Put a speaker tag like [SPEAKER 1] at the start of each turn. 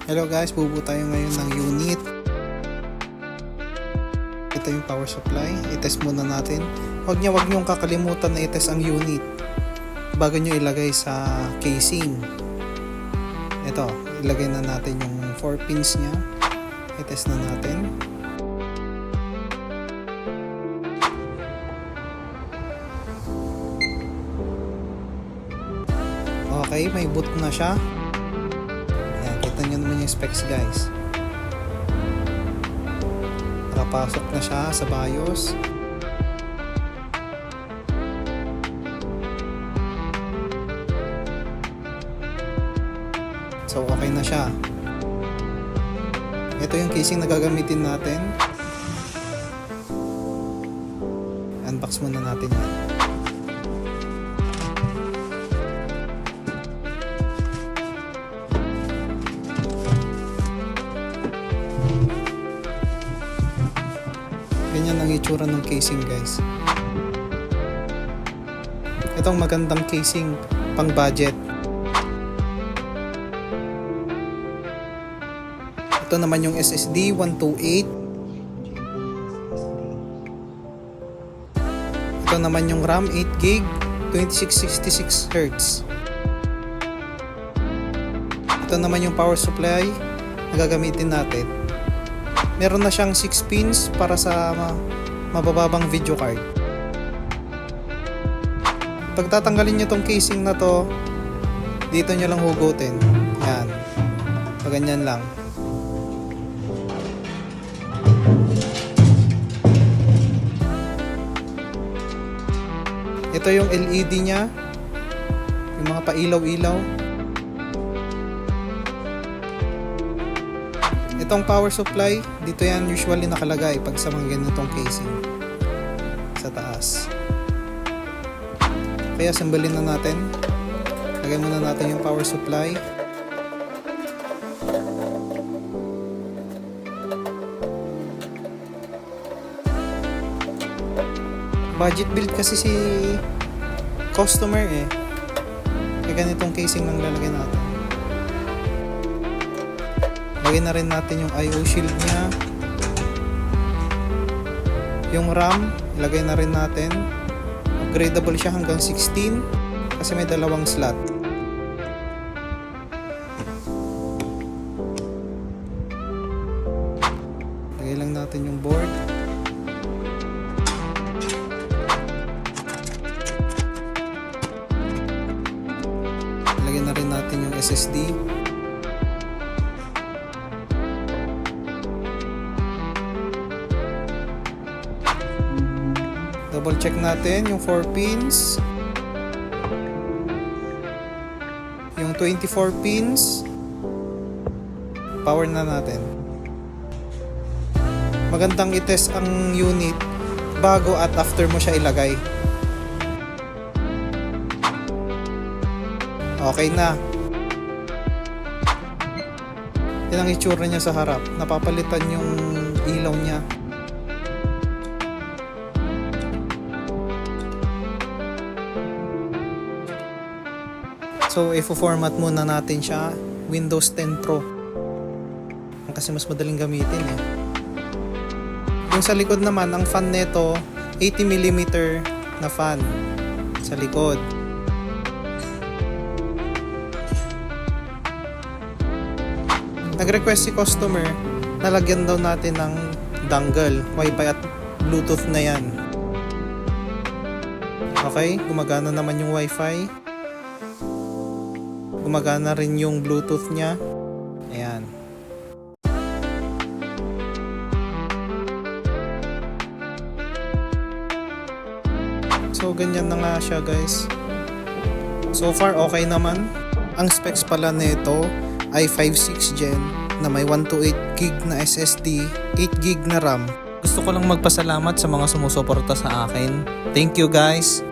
[SPEAKER 1] Hello guys, bubuo tayo ngayon ng unit. Ito yung power supply. I-test muna natin. Huwag niyong kakalimutan na i-test ang unit bago nyo ilagay sa casing. Ito, ilagay na natin yung 4 pins niya. I-test na natin. Okay, may boot na siya. Kita nyo naman yung specs guys. Nakapasok na siya sa BIOS. So okay na siya. Ito yung casing na gagamitin natin. Unbox muna natin yan. Ganyan ang itsura ng casing guys. Itong magandang casing pang budget. Ito naman yung SSD 128. Ito naman yung RAM 8GB 2666Hz. Ito naman yung power supply na gagamitin natin. Meron na siyang 6 pins para sa mabababang video card. Pag tatanggalin nyo tong casing na to, dito nyo lang hugutin. Yan. Pag ganyan lang. Ito yung LED nya. Yung mga pailaw-ilaw. Itong power supply, dito yan usually nakalagay pag sa mga ganitong casing sa taas. Kaya simbolin na natin. Lagay muna natin yung power supply. Budget build kasi si customer kaya ganitong casing lang lalagay natin. Lagyan na rin natin yung I/O shield nya. Yung RAM, ilagay na rin natin. Upgradable siya hanggang 16 kasi may dalawang slot. Lagay lang natin yung board. Lagyan na rin natin yung SSD. Double check natin yung 4 pins. Yung 24 pins. Power na natin. Magandang i-test ang unit bago at after mo siya ilagay. Okay na. Yan ang itsura niya sa harap. Napapalitan yung ilaw niya. So, i-format muna natin siya Windows 10 Pro. Kasi mas madaling gamitin Yung sa likod naman, ang fan nito 80mm na fan sa likod. Nag-request si customer na lagyan daw natin ng dongle, Wi-Fi at Bluetooth na yan. Okay, gumagana naman yung Wi-Fi. Gumagana rin yung Bluetooth nya. Ayan. So, ganyan na nga siya guys. So far, okay naman. Ang specs pala nito ay 5.6 Gen na may 128GB na SSD, 8GB na RAM. Gusto ko lang magpasalamat sa mga sumusuporta sa akin. Thank you guys!